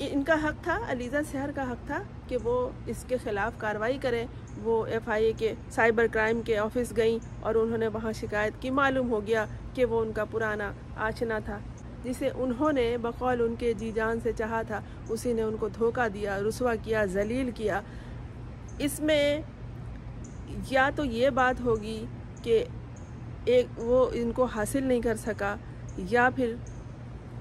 ان کا حق تھا، علیزہ سحر کا حق تھا کہ وہ اس کے خلاف کارروائی کریں۔ وہ FIA کے سائبر کرائم کے آفس گئیں اور انہوں نے وہاں شکایت کی۔ معلوم ہو گیا کہ وہ ان کا پرانا آشنا تھا، جسے انہوں نے بقول ان کے جی جان سے چاہا تھا، اسی نے ان کو دھوکہ دیا، رسوا کیا، ذلیل کیا۔ اس میں یا تو یہ بات ہوگی کہ وہ ان کو حاصل نہیں کر سکا، یا پھر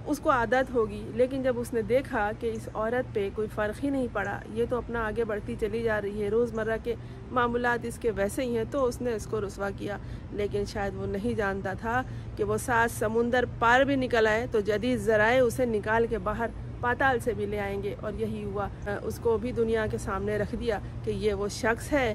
اس کو عادت ہوگی، لیکن جب اس نے دیکھا کہ اس عورت پہ کوئی فرق ہی نہیں پڑا، یہ تو اپنا آگے بڑھتی چلی جا رہی ہے، روزمرہ کے معاملات اس کے ویسے ہی ہیں، تو اس نے اس کو رسوا کیا۔ لیکن شاید وہ نہیں جانتا تھا کہ وہ 7 سمندر پار بھی نکل آئے تو جدید ذرائع اسے نکال کے باہر پاتال سے بھی لے آئیں گے۔ اور یہی ہوا، اس کو بھی دنیا کے سامنے رکھ دیا کہ یہ وہ شخص ہے،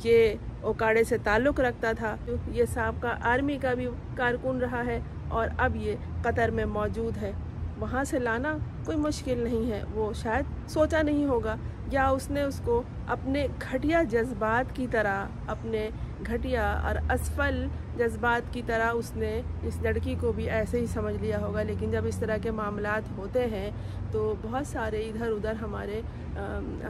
یہ اوکاڑے سے تعلق رکھتا تھا، یہ سابقہ آرمی کا بھی کارکن رہا ہے اور اب یہ قطر میں موجود ہے۔ وہاں سے لانا کوئی مشکل نہیں ہے، وہ شاید سوچا نہیں ہوگا، یا اس نے اس کو اپنے گھٹیا جذبات کی طرح، اپنے گھٹیا اور اسفل جذبات کی طرح اس نے اس لڑکی کو بھی ایسے ہی سمجھ لیا ہوگا۔ لیکن جب اس طرح کے معاملات ہوتے ہیں تو بہت سارے ادھر ادھر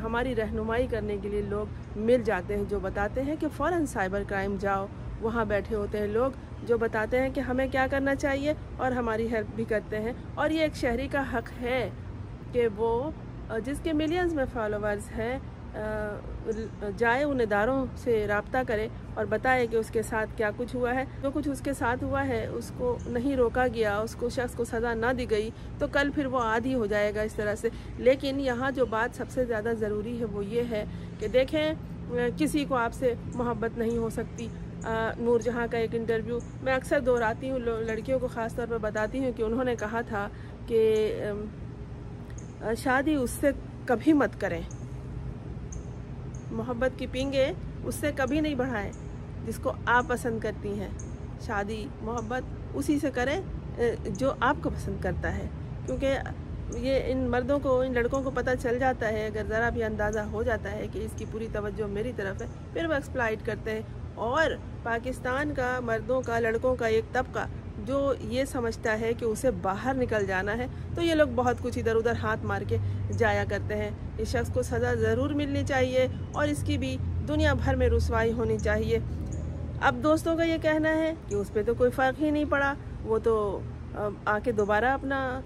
ہماری رہنمائی کرنے کے لیے لوگ مل جاتے ہیں، جو بتاتے ہیں کہ فوراً سائبر کرائم جاؤ۔ وہاں بیٹھے ہوتے ہیں لوگ جو بتاتے ہیں کہ ہمیں کیا کرنا چاہیے اور ہماری ہیلپ بھی کرتے ہیں۔ اور یہ ایک شہری کا حق ہے کہ وہ جس کے ملینز میں فالوورز ہیں جائے، ان اداروں سے رابطہ کرے اور بتائے کہ اس کے ساتھ کیا کچھ ہوا ہے۔ جو کچھ اس کے ساتھ ہوا ہے اس کو نہیں روکا گیا، اس کو شخص کو سزا نہ دی گئی تو کل پھر وہ عادی ہو جائے گا اس طرح سے۔ لیکن یہاں جو بات سب سے زیادہ ضروری ہے وہ یہ ہے کہ دیکھیں، کسی کو آپ سے محبت نہیں ہو سکتی۔ نور جہاں کا ایک انٹرویو میں اکثر دہراتی ہوں، لڑکیوں کو خاص طور پر بتاتی ہوں کہ انہوں نے کہا تھا کہ شادی اس سے کبھی مت کریں، محبت کی پینگیں اس سے کبھی نہیں بڑھائیں جس کو آپ پسند کرتی ہیں۔ شادی محبت اسی سے کریں جو آپ کو پسند کرتا ہے، کیونکہ یہ ان مردوں کو، ان لڑکوں کو پتہ چل جاتا ہے، اگر ذرا بھی اندازہ ہو جاتا ہے کہ اس کی پوری توجہ میری طرف ہے، پھر وہ ایکسپلائٹ کرتے ہیں۔ اور پاکستان کا مردوں کا، لڑکوں کا ایک طبقہ جو یہ سمجھتا ہے کہ اسے باہر نکل جانا ہے، تو یہ لوگ بہت کچھ ادھر ادھر ہاتھ مار کے جایا کرتے ہیں۔ اس شخص کو سزا ضرور ملنی چاہیے اور اس کی بھی دنیا بھر میں رسوائی ہونی چاہیے۔ اب دوستوں کا یہ کہنا ہے کہ اس پہ تو کوئی فرق ہی نہیں پڑا، وہ تو آ کے دوبارہ اپنا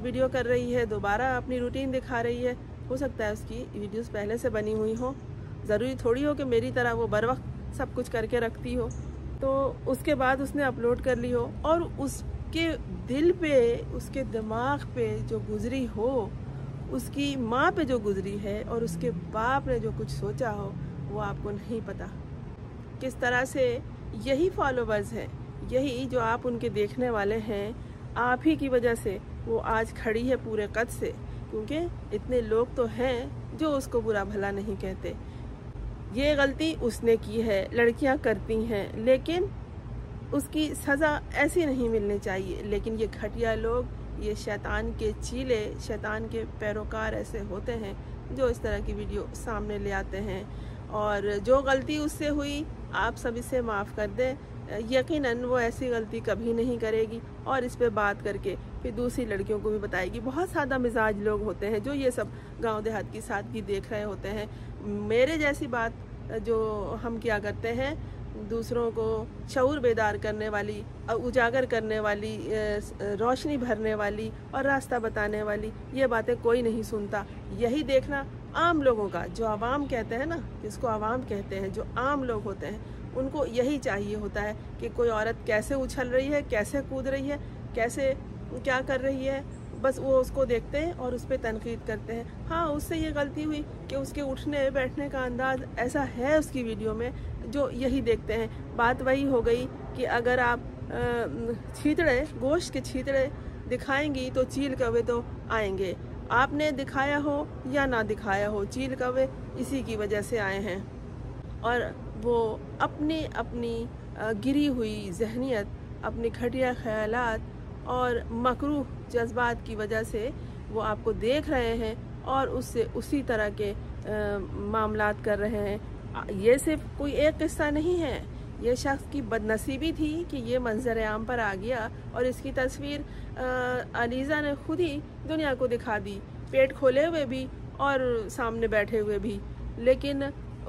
ویڈیو کر رہی ہے، دوبارہ اپنی روٹین دکھا رہی ہے۔ ہو سکتا ہے اس کی ویڈیوز پہلے سے بنی ہوئی ہوں، ضروری تھوڑی ہو کہ میری طرح وہ بر وقت سب کچھ کر کے رکھتی ہو، تو اس کے بعد اس نے اپلوڈ کر لی ہو اور اس کے دل پہ، اس کے دماغ پہ جو گزری ہو، اس کی ماں پہ جو گزری ہے اور اس کے باپ نے جو کچھ سوچا ہو، وہ آپ کو نہیں پتہ۔ کس طرح سے یہی فالوورز ہیں، یہی جو آپ ان کے دیکھنے والے ہیں، آپ ہی کی وجہ سے وہ آج کھڑی ہے پورے قد سے، کیونکہ اتنے لوگ تو ہیں جو اس کو برا بھلا نہیں کہتے۔ یہ غلطی اس نے کی ہے، لڑکیاں کرتی ہیں، لیکن اس کی سزا ایسی نہیں ملنی چاہیے۔ لیکن یہ گھٹیا لوگ، یہ شیطان کے چیلے، شیطان کے پیروکار ایسے ہوتے ہیں جو اس طرح کی ویڈیو سامنے لے آتے ہیں۔ اور جو غلطی اس سے ہوئی، آپ سب اسے معاف کر دیں، یقیناً وہ ایسی غلطی کبھی نہیں کرے گی اور اس پہ بات کر کے پھر دوسری لڑکیوں کو بھی بتائے گی۔ بہت سادہ مزاج لوگ ہوتے ہیں جو یہ سب گاؤں دیہات کی سادگی دیکھ رہے ہوتے ہیں۔ میرے جیسی بات جو ہم کیا کرتے ہیں، دوسروں کو شعور بیدار کرنے والی، اجاگر کرنے والی، روشنی بھرنے والی اور راستہ بتانے والی، یہ باتیں کوئی نہیں سنتا۔ یہی دیکھنا عام لوگوں کا، جو عوام کہتے ہیں نا، جس کو عوام کہتے ہیں، جو عام لوگ ہوتے ہیں، ان کو یہی چاہیے ہوتا ہے کہ کوئی عورت کیسے اچھل رہی ہے، کیسے کود رہی ہے، کیسے کیا کر رہی ہے، بس وہ اس کو دیکھتے ہیں اور اس پہ تنقید کرتے ہیں۔ ہاں، اس سے یہ غلطی ہوئی کہ اس کے اٹھنے بیٹھنے کا انداز ایسا ہے اس کی ویڈیو میں، جو یہی دیکھتے ہیں۔ بات وہی ہو گئی کہ اگر آپ چھیتڑے، گوشت کے چھیتڑے دکھائیں گی تو چیل کوے تو آئیں گے۔ آپ نے دکھایا ہو یا نہ دکھایا ہو، چیل کوے اسی کی وجہ سے آئے ہیں۔ اور وہ اپنی گری ہوئی ذہنیت، اپنی گھٹیا خیالات اور مکروہ جذبات کی وجہ سے وہ آپ کو دیکھ رہے ہیں اور اس سے اسی طرح کے معاملات کر رہے ہیں۔ یہ صرف کوئی ایک قصہ نہیں ہے، یہ شخص کی بد نصیبی تھی کہ یہ منظر عام پر آ گیا اور اس کی تصویر علیزہ نے خود ہی دنیا کو دکھا دی۔ پیٹ کھولے ہوئے بھی اور سامنے بیٹھے ہوئے بھی، لیکن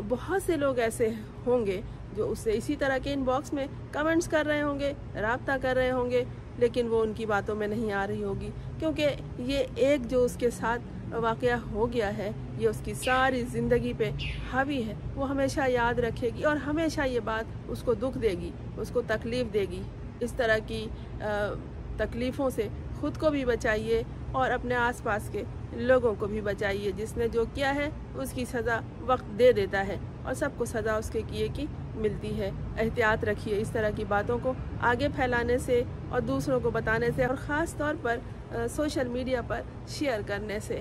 بہت سے لوگ ایسے ہوں گے جو اس سے اسی طرح کے ان باکس میں کمنٹس کر رہے ہوں گے، رابطہ کر رہے ہوں گے، لیکن وہ ان کی باتوں میں نہیں آ رہی ہوگی، کیونکہ یہ ایک جو اس کے ساتھ واقعہ ہو گیا ہے یہ اس کی ساری زندگی پہ حاوی ہے۔ وہ ہمیشہ یاد رکھے گی اور ہمیشہ یہ بات اس کو دکھ دے گی، اس کو تکلیف دے گی۔ اس طرح کی تکلیفوں سے خود کو بھی بچائیے اور اپنے آس پاس کے لوگوں کو بھی بچائیے۔ جس نے جو کیا ہے اس کی سزا وقت دے دیتا ہے اور سب کو سزا اس کے کیے کی ملتی ہے۔ احتیاط رکھیے اس طرح کی باتوں کو آگے پھیلانے سے اور دوسروں کو بتانے سے، اور خاص طور پر سوشل میڈیا پر شیئر کرنے سے۔